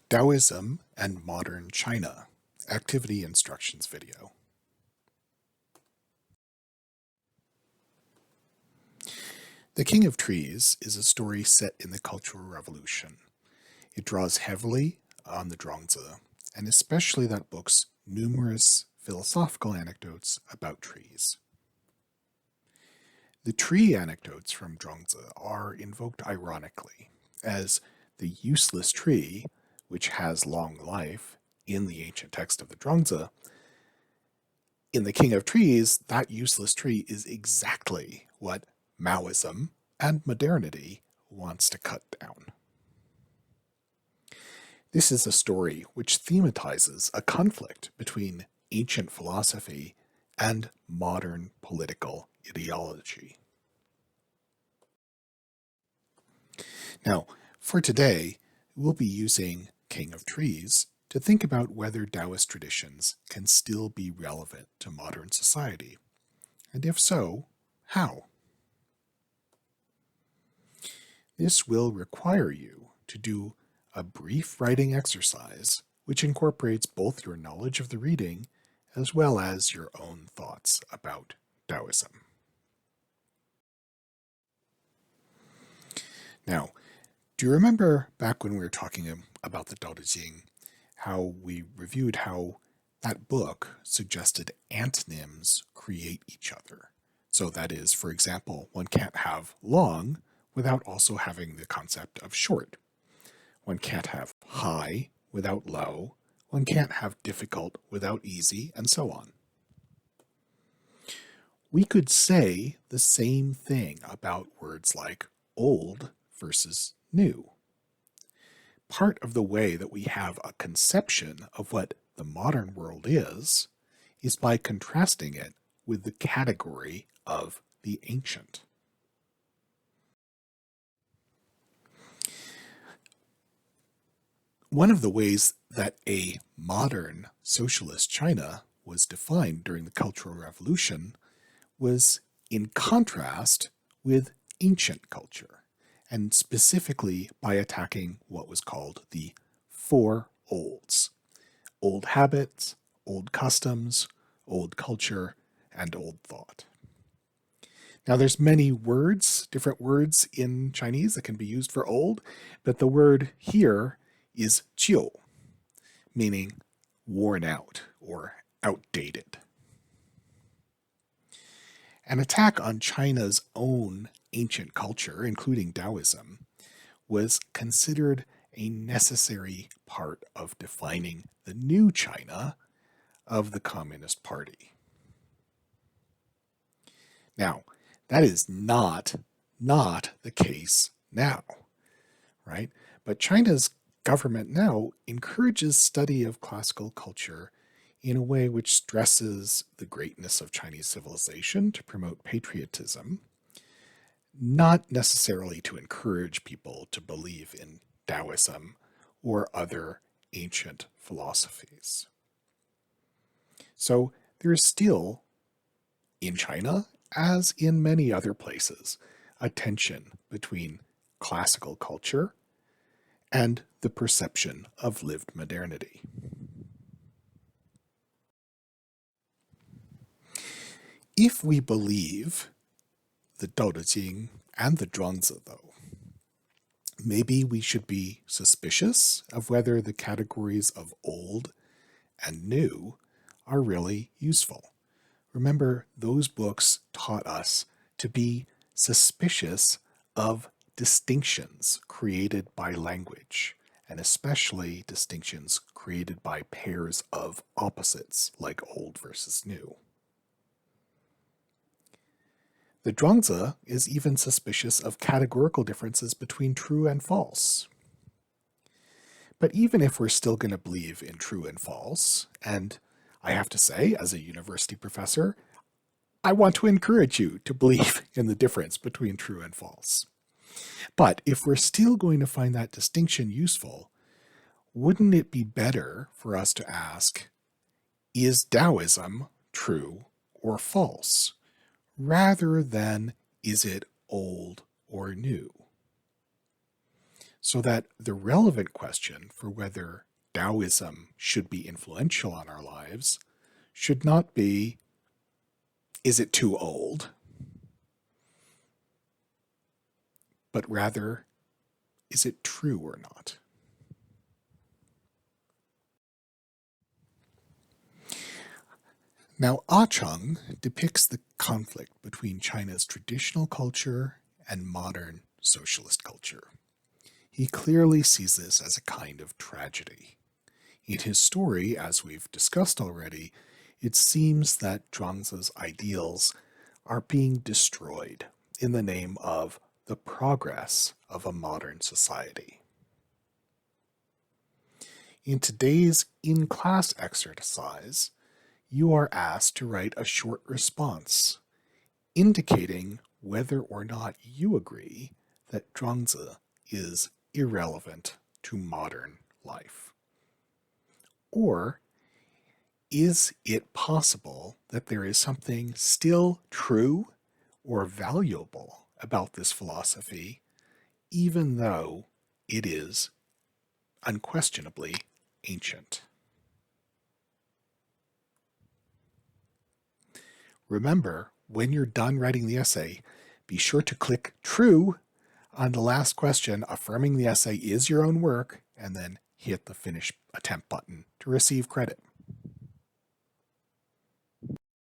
Daoism and Modern China Activity Instructions video. The King of Trees is a story set in the Cultural Revolution. It draws heavily on the Zhuangzi, and especially that book's numerous philosophical anecdotes about trees. The tree anecdotes from Zhuangzi are invoked ironically, as the useless tree, which has long life in the ancient text of the Zhuangzi, in the King of Trees, that useless tree is exactly what Maoism and modernity wants to cut down. This is a story which thematizes a conflict between ancient philosophy and modern political ideology. Now, for today, we'll be using King of Trees to think about whether Taoist traditions can still be relevant to modern society, and if so, how? This will require you to do a brief writing exercise which incorporates both your knowledge of the reading as well as your own thoughts about Taoism. Now, do you remember back when we were talking about the Daoism, how we reviewed how that book suggested antonyms create each other? So that is, for example, one can't have long without also having the concept of short. One can't have high without low. One can't have difficult without easy, and so on. We could say the same thing about words like old versus new. Part of the way that we have a conception of what the modern world is by contrasting it with the category of the ancient. One of the ways that a modern socialist China was defined during the Cultural Revolution was in contrast with ancient culture, and specifically by attacking what was called the four olds: old habits, old customs, old culture, and old thought. Now there's many words, different words in Chinese that can be used for old, but the word here is 旧, meaning worn out or outdated. An attack on China's own ancient culture, including Taoism, was considered a necessary part of defining the new China of the Communist Party. Now, that is not the case now, right? But China's government now encourages study of classical culture in a way which stresses the greatness of Chinese civilization to promote patriotism, not necessarily to encourage people to believe in Taoism or other ancient philosophies. So there is still, in China, as in many other places, a tension between classical culture and the perception of lived modernity. If we believe the Daoism and the Zhuangzi, though, maybe we should be suspicious of whether the categories of old and new are really useful. Remember, those books taught us to be suspicious of distinctions created by language, and especially distinctions created by pairs of opposites, like old versus new. The Zhuangzi is even suspicious of categorical differences between true and false. But even if we're still going to believe in true and false, and I have to say, as a university professor, I want to encourage you to believe in the difference between true and false. But if we're still going to find that distinction useful, wouldn't it be better for us to ask, is Taoism true or false, rather than is it old or new? So that the relevant question for whether Daoism should be influential on our lives should not be, is it too old? But rather, is it true or not? Now, Ah Cheng depicts the conflict between China's traditional culture and modern socialist culture. He clearly sees this as a kind of tragedy. In his story, as we've discussed already, it seems that Zhuangzi's ideals are being destroyed in the name of the progress of a modern society. In today's in-class exercise, you are asked to write a short response indicating whether or not you agree that Zhuangzi is irrelevant to modern life. Or is it possible that there is something still true or valuable about this philosophy, even though it is unquestionably ancient? Remember, when you're done writing the essay, be sure to click True on the last question, affirming the essay is your own work, and then hit the Finish Attempt button to receive credit.